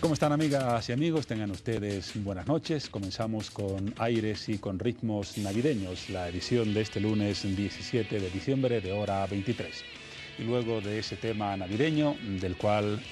¿Cómo están, amigas y amigos? Tengan ustedes buenas noches. Comenzamos con aires y con ritmos navideños, la edición de este lunes 17 de diciembre de hora 23. Y luego de ese tema navideño, del cual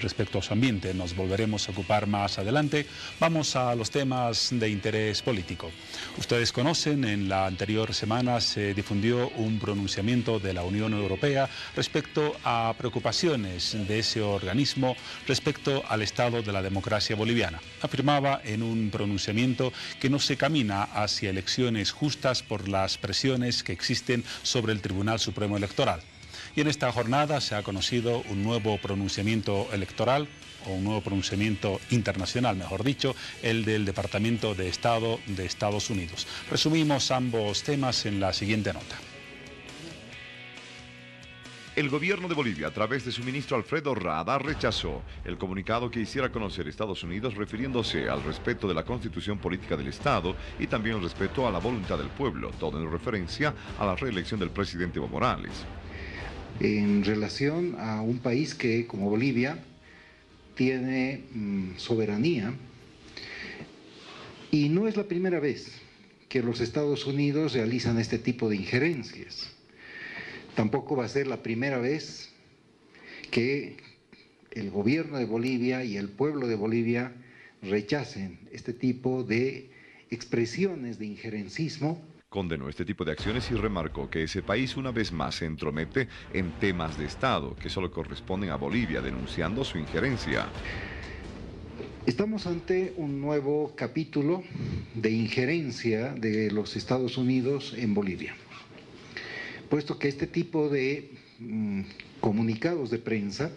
respecto a su ambiente nos volveremos a ocupar más adelante, vamos a los temas de interés político. Ustedes conocen, en la anterior semana se difundió un pronunciamiento de la Unión Europea respecto a preocupaciones de ese organismo respecto al estado de la democracia boliviana. Afirmaba en un pronunciamiento que no se camina hacia elecciones justas por las presiones que existen sobre el Tribunal Supremo Electoral. Y en esta jornada se ha conocido un nuevo pronunciamiento electoral, o un nuevo pronunciamiento internacional, mejor dicho, el del Departamento de Estado de Estados Unidos. Resumimos ambos temas en la siguiente nota. El gobierno de Bolivia, a través de su ministro Alfredo Rada, rechazó el comunicado que hiciera conocer Estados Unidos refiriéndose al respeto de la Constitución Política del Estado y también el respeto a la voluntad del pueblo, todo en referencia a la reelección del presidente Evo Morales. En relación a un país que, como Bolivia, tiene soberanía, y no es la primera vez que los Estados Unidos realizan este tipo de injerencias. Tampoco va a ser la primera vez que el gobierno de Bolivia y el pueblo de Bolivia rechacen este tipo de expresiones de injerencismo. Condenó este tipo de acciones y remarcó que ese país una vez más se entromete en temas de Estado que solo corresponden a Bolivia, denunciando su injerencia. Estamos ante un nuevo capítulo de injerencia de los Estados Unidos en Bolivia, puesto que este tipo de comunicados de prensa,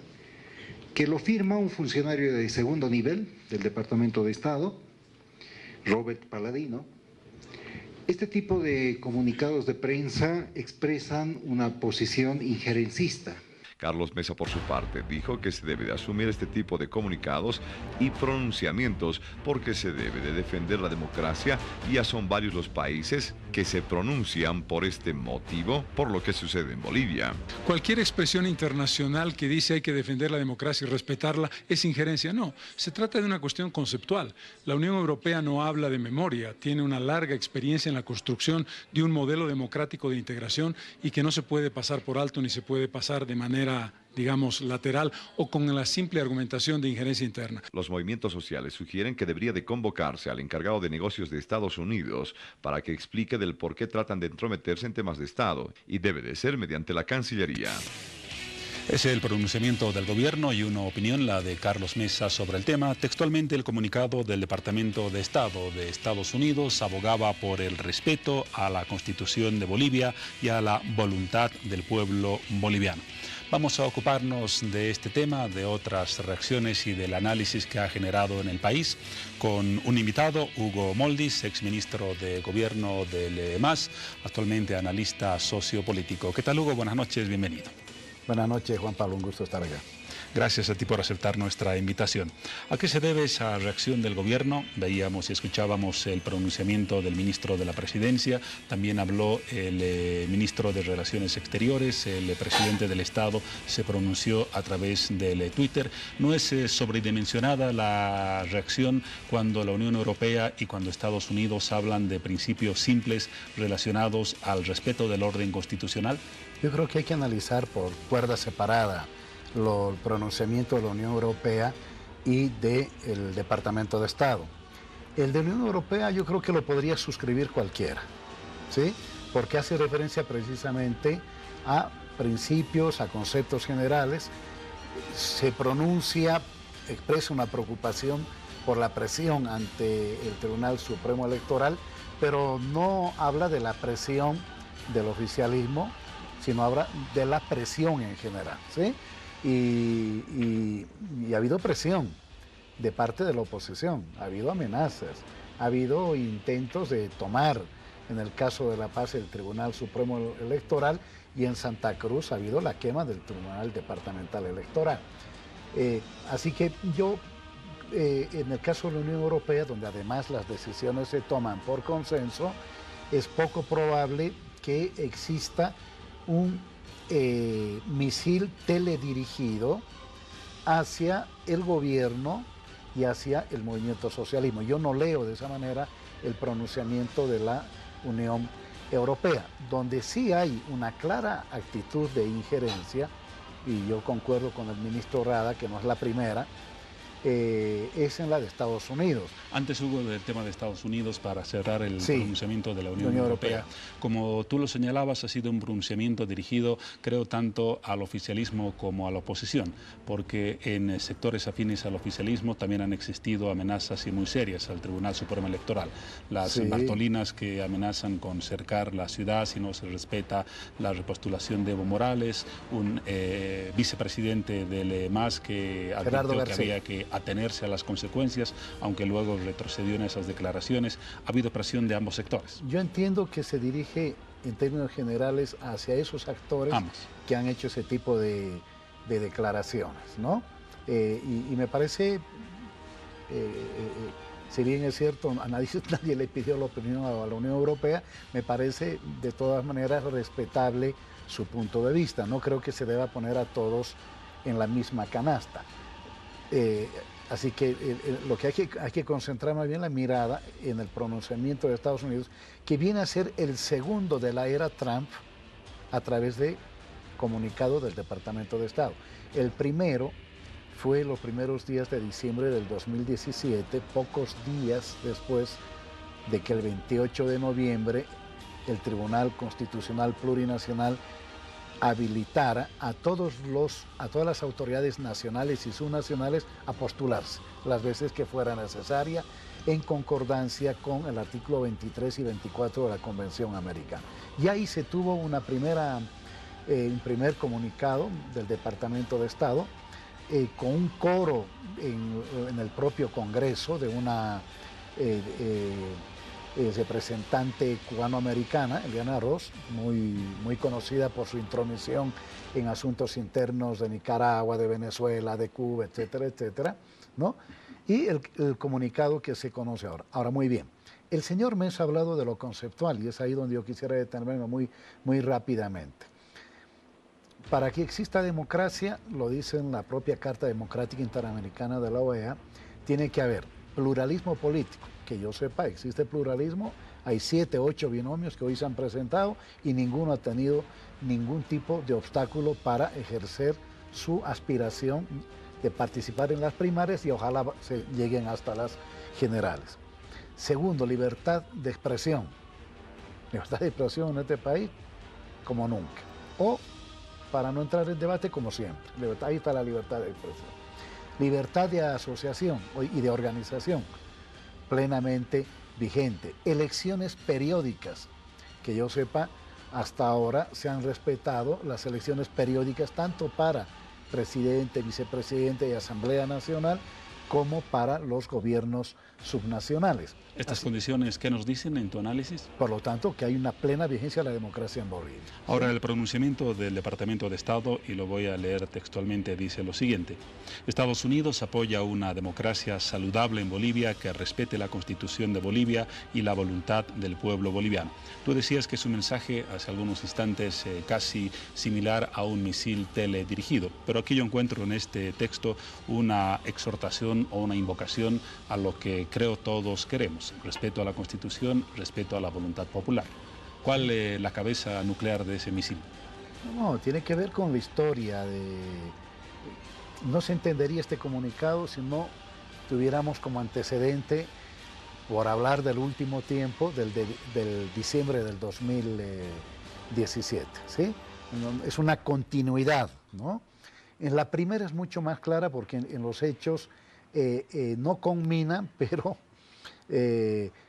que lo firma un funcionario de segundo nivel del Departamento de Estado, Robert Paladino, este tipo de comunicados de prensa expresan una posición injerencista. Carlos Mesa, por su parte, dijo que se debe de asumir este tipo de comunicados y pronunciamientos porque se debe de defender la democracia y ya son varios los países que se pronuncian por este motivo, por lo que sucede en Bolivia. Cualquier expresión internacional que dice hay que defender la democracia y respetarla es injerencia. No, se trata de una cuestión conceptual. La Unión Europea no habla de memoria, tiene una larga experiencia en la construcción de un modelo democrático de integración y que no se puede pasar por alto ni se puede pasar de manera, digamos, lateral o con la simple argumentación de injerencia interna. Los movimientos sociales sugieren que debería de convocarse al encargado de negocios de Estados Unidos para que explique del por qué tratan de entrometerse en temas de Estado, y debe de ser mediante la Cancillería. Es el pronunciamiento del gobierno y una opinión, la de Carlos Mesa, sobre el tema. Textualmente, el comunicado del Departamento de Estado de Estados Unidos abogaba por el respeto a la Constitución de Bolivia y a la voluntad del pueblo boliviano. Vamos a ocuparnos de este tema, de otras reacciones y del análisis que ha generado en el país, con un invitado, Hugo Moldis, exministro de Gobierno del MAS, actualmente analista sociopolítico. ¿Qué tal, Hugo? Buenas noches, bienvenido. Buenas noches, Juan Pablo, un gusto estar acá. Gracias a ti por aceptar nuestra invitación. ¿A qué se debe esa reacción del gobierno? Veíamos y escuchábamos el pronunciamiento del ministro de la Presidencia, también habló el ministro de Relaciones Exteriores, el presidente del Estado se pronunció a través del Twitter. ¿No es sobredimensionada la reacción cuando la Unión Europea y cuando Estados Unidos hablan de principios simples relacionados al respeto del orden constitucional? Yo creo que hay que analizar por cuerda separada el pronunciamiento de la Unión Europea y del Departamento de Estado. El de la Unión Europea yo creo que lo podría suscribir cualquiera, ¿sí? Porque hace referencia precisamente a principios, a conceptos generales, se pronuncia, expresa una preocupación por la presión ante el Tribunal Supremo Electoral, pero no habla de la presión del oficialismo, sino habla de la presión en general, ¿sí? Y ha habido presión de parte de la oposición, ha habido amenazas, ha habido intentos de tomar, en el caso de La Paz, el Tribunal Supremo Electoral, y en Santa Cruz ha habido la quema del Tribunal Departamental Electoral. Así que yo, en el caso de la Unión Europea, donde además las decisiones se toman por consenso, es poco probable que exista un misil teledirigido hacia el gobierno y hacia el movimiento socialismo. Yo no leo de esa manera el pronunciamiento de la Unión Europea, donde sí hay una clara actitud de injerencia, y yo concuerdo con el ministro Rada, que no es la primera, es en la de Estados Unidos. Antes hubo del tema de Estados Unidos para cerrar el pronunciamiento de la Unión Europea. Como tú lo señalabas, ha sido un pronunciamiento dirigido, creo, tanto al oficialismo como a la oposición, porque en sectores afines al oficialismo también han existido amenazas y muy serias al Tribunal Supremo Electoral. Las Bartolinas que amenazan con cercar la ciudad si no se respeta la repostulación de Evo Morales, un vicepresidente del MAS que advirtió que había que atenerse a las consecuencias, aunque luego retrocedió en esas declaraciones. Ha habido presión de ambos sectores. Yo entiendo que se dirige en términos generales hacia esos actores que han hecho ese tipo de declaraciones, ¿no? Y me parece, si bien es cierto, a nadie le pidió la opinión a la Unión Europea, me parece de todas maneras respetable su punto de vista. No creo que se deba poner a todos en la misma canasta. Así que lo que hay que concentrar más bien la mirada en el pronunciamiento de Estados Unidos, que viene a ser el segundo de la era Trump a través de comunicado del Departamento de Estado. El primero fue los primeros días de diciembre del 2017, pocos días después de que el 28 de noviembre el Tribunal Constitucional Plurinacional habilitara a todas las autoridades nacionales y subnacionales a postularse las veces que fuera necesaria, en concordancia con el artículo 23 y 24 de la Convención Americana. Y ahí se tuvo un primer comunicado del Departamento de Estado con un coro en el propio Congreso de una representante cubanoamericana, Eliana Ross, muy conocida por su intromisión en asuntos internos de Nicaragua, de Venezuela, de Cuba, etcétera, etcétera, ¿no? Y el comunicado que se conoce ahora. Ahora, muy bien, el señor Mesa ha hablado de lo conceptual y es ahí donde yo quisiera detenerme muy rápidamente. Para que exista democracia, lo dice en la propia Carta Democrática Interamericana de la OEA, tiene que haber pluralismo político. Que yo sepa, existe pluralismo, hay 7, 8 binomios que hoy se han presentado y ninguno ha tenido ningún tipo de obstáculo para ejercer su aspiración de participar en las primarias y ojalá se lleguen hasta las generales. Segundo, libertad de expresión. Libertad de expresión en este país como nunca. O, para no entrar en debate, como siempre. Ahí está la libertad de expresión. Libertad de asociación y de organización plenamente vigente. Elecciones periódicas, que yo sepa, hasta ahora se han respetado las elecciones periódicas tanto para presidente, vicepresidente y Asamblea Nacional como para los gobiernos subnacionales. ¿Estas condiciones qué nos dicen en tu análisis? Por lo tanto, que hay una plena vigencia de la democracia en Bolivia. Ahora, el pronunciamiento del Departamento de Estado, y lo voy a leer textualmente, dice lo siguiente: Estados Unidos apoya una democracia saludable en Bolivia que respete la Constitución de Bolivia y la voluntad del pueblo boliviano. Tú decías que es un mensaje, hace algunos instantes, casi similar a un misil teledirigido, pero aquí yo encuentro en este texto una exhortación o una invocación a lo que creo todos queremos: respeto a la Constitución, respeto a la voluntad popular. ¿Cuál es la cabeza nuclear de ese misil? No, tiene que ver con la historia No se entendería este comunicado si no tuviéramos como antecedente, por hablar del último tiempo, del diciembre del 2017, ¿sí? Es una continuidad, ¿no? En la primera es mucho más clara porque en los hechos no conminan, pero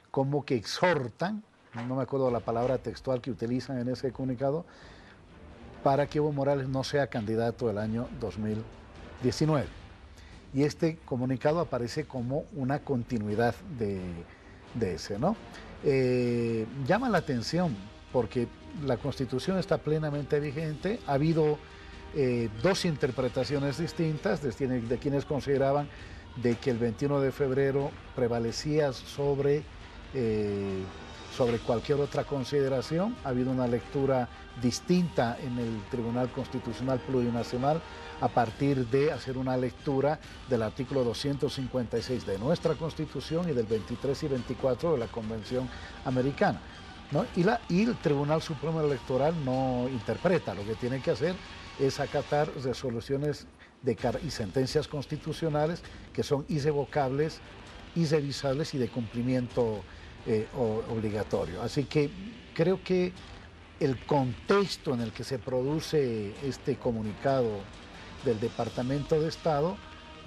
como que exhortan, no me acuerdo la palabra textual que utilizan en ese comunicado, para que Evo Morales no sea candidato el año 2019. Y este comunicado aparece como una continuidad de ese, ¿no? Llama la atención porque la Constitución está plenamente vigente. Ha habido dos interpretaciones distintas de quienes consideraban de que el 21 de febrero prevalecía sobre sobre cualquier otra consideración. Ha habido una lectura distinta en el Tribunal Constitucional Plurinacional a partir de hacer una lectura del artículo 256 de nuestra Constitución y del 23 y 24 de la Convención Americana, ¿no? Y el Tribunal Supremo Electoral no interpreta, lo que tiene que hacer es acatar resoluciones y sentencias constitucionales que son irrevocables, irrevisables y de cumplimiento obligatorio. Así que creo que el contexto en el que se produce este comunicado del Departamento de Estado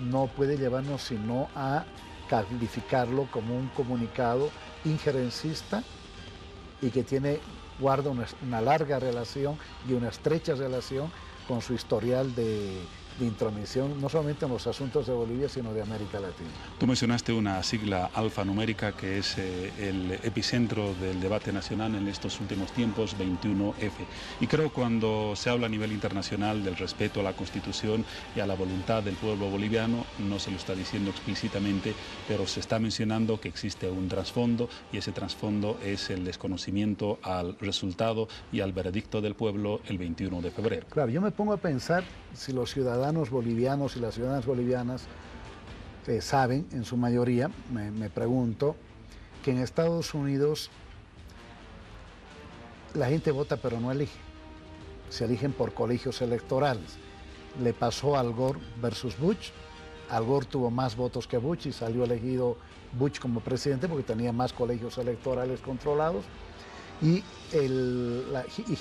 no puede llevarnos sino a calificarlo como un comunicado injerencista y que guarda una larga relación y una estrecha relación con su historial de intromisión, no solamente en los asuntos de Bolivia, sino de América Latina. Tú mencionaste una sigla alfanumérica que es el epicentro del debate nacional en estos últimos tiempos, 21F. Y creo cuando se habla a nivel internacional del respeto a la Constitución y a la voluntad del pueblo boliviano, no se lo está diciendo explícitamente, pero se está mencionando que existe un trasfondo y ese trasfondo es el desconocimiento al resultado y al veredicto del pueblo el 21 de febrero. Claro, yo me pongo a pensar si los ciudadanos bolivianos y las ciudadanas bolivianas saben, en su mayoría, me pregunto, que en Estados Unidos la gente vota pero no elige, se eligen por colegios electorales. Le pasó al Gore versus Bush. Al Gore tuvo más votos que Bush y salió elegido Bush como presidente porque tenía más colegios electorales controlados. Y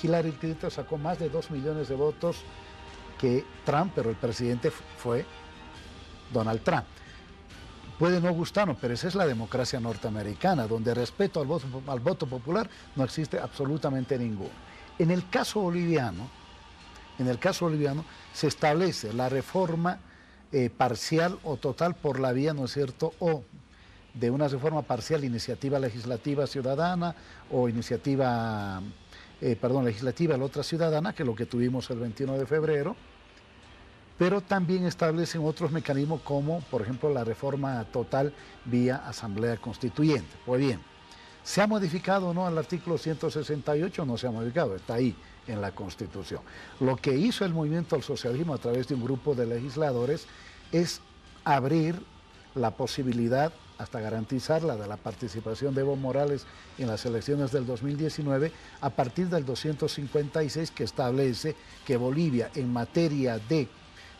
Hillary Clinton sacó más de 2 millones de votos que Trump, pero el presidente fue Donald Trump. Puede no gustarnos, pero esa es la democracia norteamericana, donde respeto al voto popular no existe absolutamente ninguno. En el caso boliviano se establece la reforma parcial o total por la vía, ¿no es cierto?, o de una reforma parcial, iniciativa legislativa ciudadana o legislativa la otra ciudadana, que es lo que tuvimos el 21 de febrero, pero también establecen otros mecanismos como, por ejemplo, la reforma total vía asamblea constituyente. Pues bien, ¿se ha modificado o no el artículo 168? No se ha modificado, está ahí en la Constitución. Lo que hizo el movimiento al socialismo a través de un grupo de legisladores es abrir la posibilidad, hasta garantizarla, de la participación de Evo Morales en las elecciones del 2019, a partir del 256, que establece que Bolivia en materia de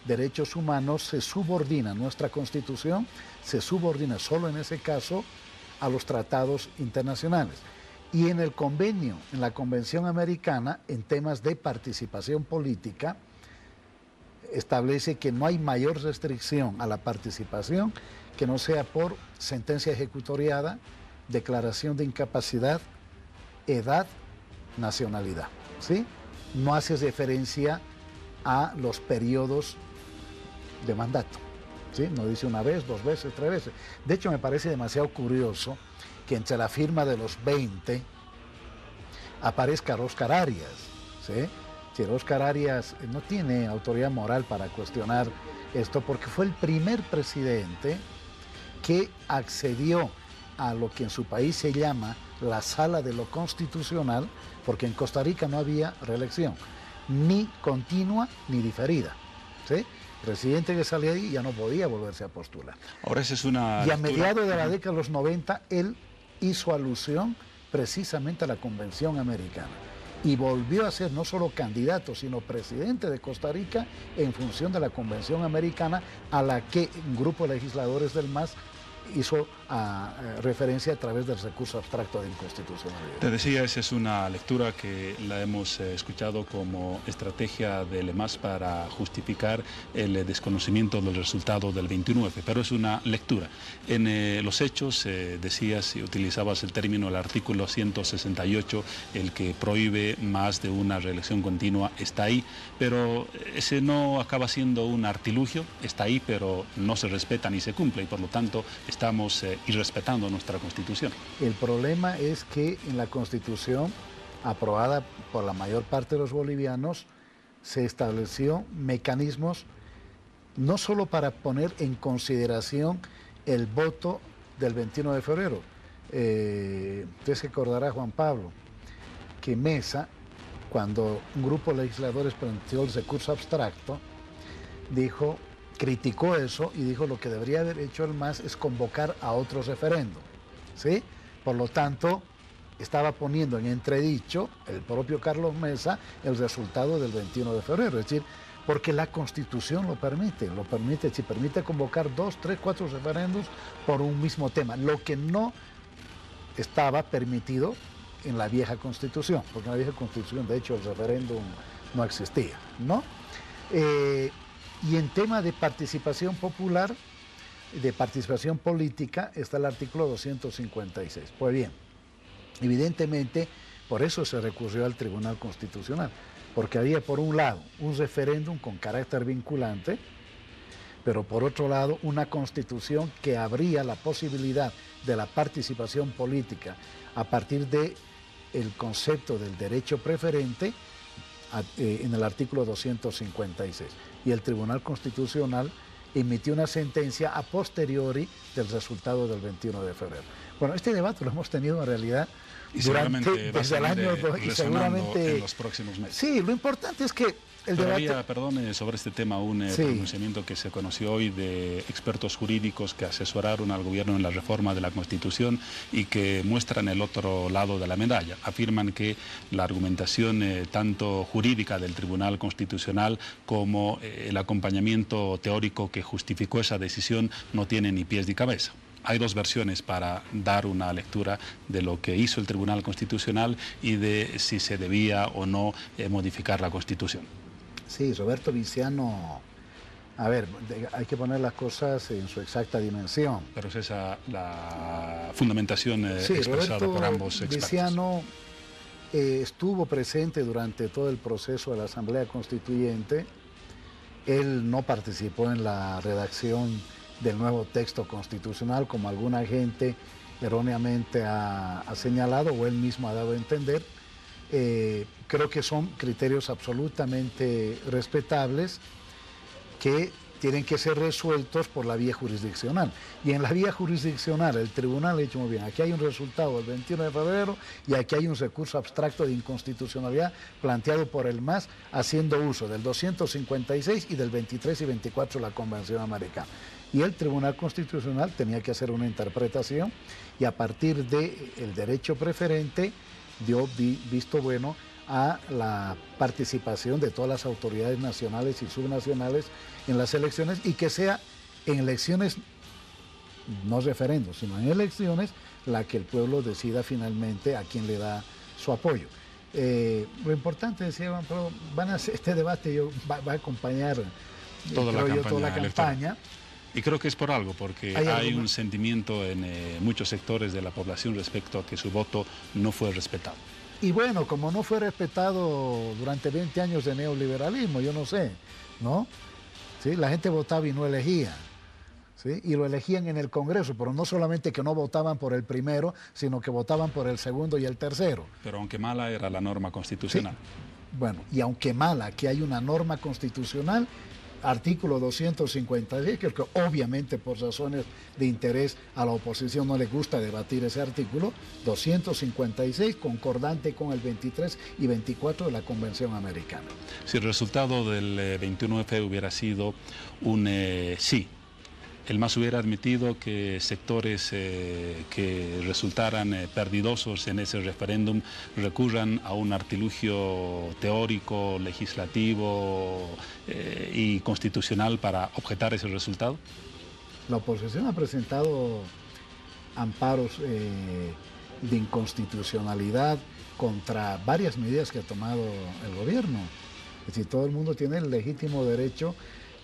derechos humanos se subordina, nuestra Constitución se subordina solo en ese caso a los tratados internacionales. Y en el convenio, en la Convención Americana, en temas de participación política, establece que no hay mayor restricción a la participación que no sea por sentencia ejecutoriada, declaración de incapacidad, edad, nacionalidad, ¿sí? No hace referencia a los periodos de mandato, ¿sí? No dice una vez, 2 veces, 3 veces. De hecho, me parece demasiado curioso que entre la firma de los 20 aparezca Oscar Arias, ¿sí? Si Oscar Arias no tiene autoridad moral para cuestionar esto, porque fue el primer presidente que accedió a lo que en su país se llama la sala de lo constitucional, porque en Costa Rica no había reelección, ni continua ni diferida, ¿sí? El presidente que salía ahí ya no podía volverse a postular. Ahora esa es una y a mediados de la década de los 90, él hizo alusión precisamente a la Convención Americana y volvió a ser no solo candidato, sino presidente de Costa Rica en función de la Convención Americana, a la que un grupo de legisladores del MAS hizo referencia a través del recurso abstracto de inconstitucionalidad. Te decía, esa es una lectura que la hemos escuchado como estrategia del MAS para justificar el desconocimiento del resultado del 29F, pero es una lectura. En los hechos decías y utilizabas el término, el artículo 168, el que prohíbe más de una reelección continua, está ahí, pero ese no acaba siendo un artilugio, está ahí, pero no se respeta ni se cumple y por lo tanto estamos irrespetando nuestra Constitución. El problema es que en la Constitución, aprobada por la mayor parte de los bolivianos, se estableció mecanismos no solo para poner en consideración el voto del 21 de febrero. usted se acordará, Juan Pablo, que Mesa, cuando un grupo de legisladores planteó el recurso abstracto, criticó eso y dijo lo que debería haber hecho el MAS es convocar a otro referéndum, ¿sí? Por lo tanto, estaba poniendo en entredicho el propio Carlos Mesa el resultado del 21 de febrero, es decir, porque la Constitución lo permite, si permite convocar 2, 3, 4 referéndums por un mismo tema, lo que no estaba permitido en la vieja Constitución, porque en la vieja Constitución, de hecho, el referéndum no existía, ¿no? Y en tema de participación popular, de participación política, está el artículo 256. Pues bien, evidentemente, por eso se recurrió al Tribunal Constitucional, porque había por un lado un referéndum con carácter vinculante, pero por otro lado una Constitución que abría la posibilidad de la participación política a partir del concepto del derecho preferente en el artículo 256. Y el Tribunal Constitucional emitió una sentencia a posteriori del resultado del 21 de febrero. Bueno, este debate lo hemos tenido en realidad desde el año 2 y seguramente en los próximos meses. Sí, lo importante es que el debate... Había, perdón, sobre este tema un pronunciamiento que se conoció hoy de expertos jurídicos que asesoraron al gobierno en la reforma de la Constitución y que muestran el otro lado de la medalla. Afirman que la argumentación tanto jurídica del Tribunal Constitucional como el acompañamiento teórico que justificó esa decisión no tiene ni pies ni cabeza. Hay dos versiones para dar una lectura de lo que hizo el Tribunal Constitucional y de si se debía o no modificar la Constitución. Sí, Roberto Viciano, a ver, hay que poner las cosas en su exacta dimensión. Pero es esa la fundamentación expresada Roberto por ambos expertos. Viciano estuvo presente durante todo el proceso de la Asamblea Constituyente. Él no participó en la redacción del nuevo texto constitucional, como alguna gente erróneamente ha señalado o él mismo ha dado a entender. Creo que son criterios absolutamente respetables que tienen que ser resueltos por la vía jurisdiccional. Y en la vía jurisdiccional el tribunal ha dicho muy bien, aquí hay un resultado del 21 de febrero y aquí hay un recurso abstracto de inconstitucionalidad planteado por el MAS haciendo uso del 256 y del 23 y 24 de la Convención Americana. Y el Tribunal Constitucional tenía que hacer una interpretación y a partir del derecho preferente dio visto bueno a la participación de todas las autoridades nacionales y subnacionales en las elecciones y que sea en elecciones, no referendos, sino en elecciones, la que el pueblo decida finalmente a quién le da su apoyo. Lo importante, decía Juan Pablo, van a hacer este debate va a acompañar toda la campaña. Y creo que es por algo, porque hay un sentimiento en muchos sectores de la población respecto a que su voto no fue respetado. Y bueno, como no fue respetado durante 20 años de neoliberalismo, yo no sé, ¿no? ¿Sí? La gente votaba y no elegía, ¿sí? Y lo elegían en el Congreso, pero no solamente que no votaban por el primero, sino que votaban por el segundo y el tercero. Pero aunque mala era la norma constitucional. Sí. Bueno, y aunque mala, que hay una norma constitucional, artículo 256, que obviamente por razones de interés a la oposición no le gusta debatir ese artículo, 256 concordante con el 23 y 24 de la Convención Americana. Si el resultado del 21F hubiera sido un sí, el MAS hubiera admitido que sectores que resultaran perdidosos en ese referéndum recurran a un artilugio teórico, legislativo y constitucional para objetar ese resultado. La oposición ha presentado amparos de inconstitucionalidad contra varias medidas que ha tomado el gobierno. Es decir, todo el mundo tiene el legítimo derecho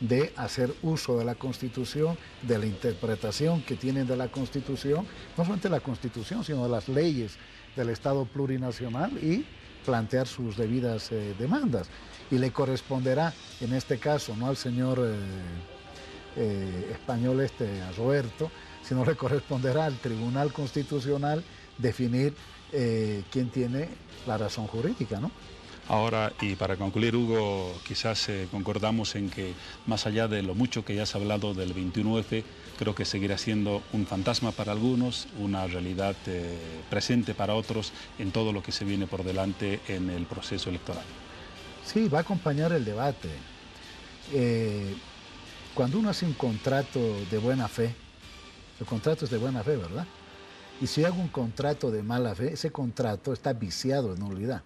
de hacer uso de la Constitución, de la interpretación que tienen de la Constitución, no solamente de la Constitución, sino de las leyes del Estado plurinacional y plantear sus debidas demandas. Y le corresponderá, en este caso, no al señor español a Roberto, sino le corresponderá al Tribunal Constitucional definir quién tiene la razón jurídica, ¿no? Ahora, y para concluir, Hugo, quizás concordamos en que más allá de lo mucho que ya has hablado del 21F, creo que seguirá siendo un fantasma para algunos, una realidad presente para otros en todo lo que se viene por delante en el proceso electoral. Sí, va a acompañar el debate. Cuando uno hace un contrato de buena fe, el contrato es de buena fe, ¿verdad? Y si hago un contrato de mala fe, ese contrato está viciado en nulidad.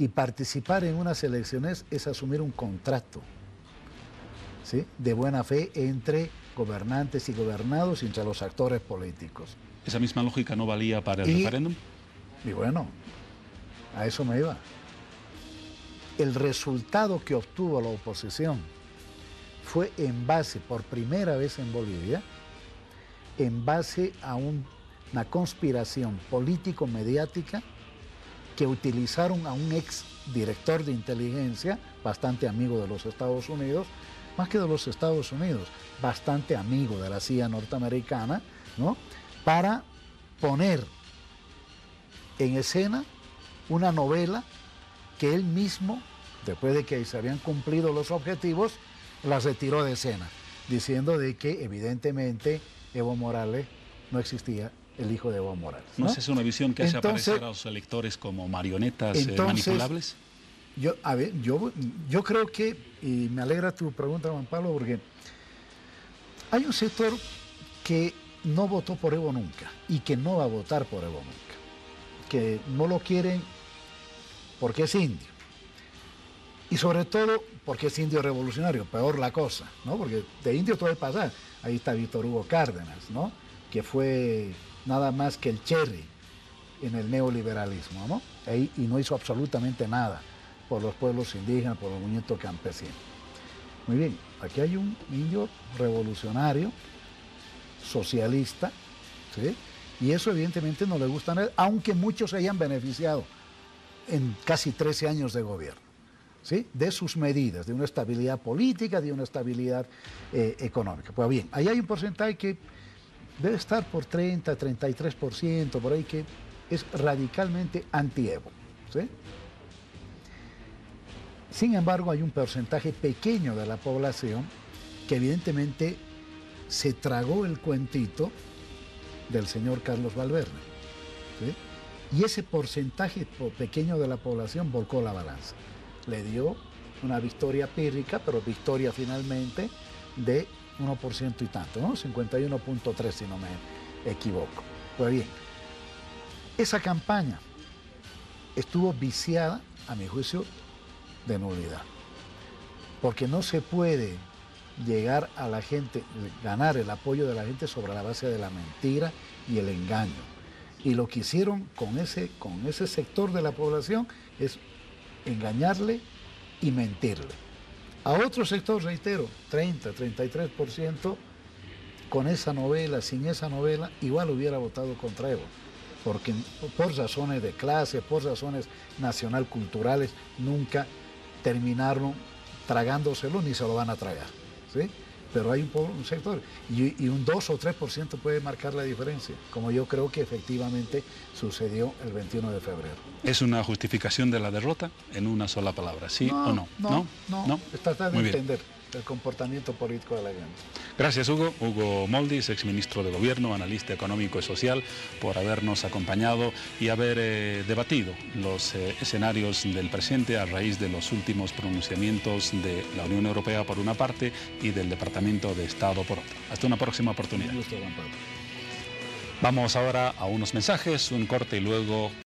Y participar en unas elecciones es asumir un contrato, ¿sí?, de buena fe entre gobernantes y gobernados y entre los actores políticos. ¿Esa misma lógica no valía para el referéndum? Y bueno, a eso me iba. El resultado que obtuvo la oposición fue en base, por primera vez en Bolivia, en base a una conspiración político-mediática que utilizaron a un ex director de inteligencia, bastante amigo de los Estados Unidos, más que de los Estados Unidos, bastante amigo de la CIA norteamericana, ¿no?, para poner en escena una novela que él mismo, después de que se habían cumplido los objetivos, la retiró de escena, diciendo de que evidentemente Evo Morales no existía, el hijo de Evo Morales, ¿no? ¿No es esa una visión que hace aparecer a los electores como marionetas manipulables? Yo creo que, y me alegra tu pregunta, Juan Pablo, porque hay un sector que no votó por Evo nunca y que no va a votar por Evo nunca, que no lo quieren porque es indio y sobre todo porque es indio revolucionario, peor la cosa, ¿no? Porque de indio todo puede pasar. Ahí está Víctor Hugo Cárdenas, ¿no?, que fue nada más que el cherry en el neoliberalismo, ¿no? Y no hizo absolutamente nada por los pueblos indígenas, por el movimiento campesino. Muy bien, aquí hay un indio revolucionario, socialista, ¿sí?, y eso evidentemente no le gusta a él, aunque muchos se hayan beneficiado en casi 13 años de gobierno, ¿sí?, de sus medidas, de una estabilidad política, de una estabilidad económica. Pues bien, ahí hay un porcentaje que debe estar por 30, 33%, por ahí, que es radicalmente anti-Evo, ¿sí? Sin embargo, hay un porcentaje pequeño de la población que evidentemente se tragó el cuentito del señor Carlos Valverde, ¿sí? Y ese porcentaje pequeño de la población volcó la balanza. Le dio una victoria pírrica, pero victoria finalmente de 1% y tanto, ¿no? 51.3, si no me equivoco. Pues bien, esa campaña estuvo viciada, a mi juicio, de nulidad. Porque no se puede llegar a la gente, ganar el apoyo de la gente sobre la base de la mentira y el engaño. Y lo que hicieron con ese sector de la población es engañarle y mentirle. A otro sector, reitero, 30, 33%, con esa novela, sin esa novela, igual hubiera votado contra Evo, porque por razones de clase, por razones nacional-culturales, nunca terminaron tragándoselo ni se lo van a tragar, ¿sí? Pero hay un sector, y un 2 o 3% puede marcar la diferencia, como yo creo que efectivamente sucedió el 21 de febrero. ¿Es una justificación de la derrota en una sola palabra, sí o no? No. Es tratar de entender el comportamiento político de la gente. Gracias, Hugo. Hugo Moldis, exministro de Gobierno, analista económico y social, por habernos acompañado y haber debatido los escenarios del presente a raíz de los últimos pronunciamientos de la Unión Europea por una parte y del Departamento de Estado por otra. Hasta una próxima oportunidad. Un gusto, Juan Pablo. Vamos ahora a unos mensajes, un corte y luego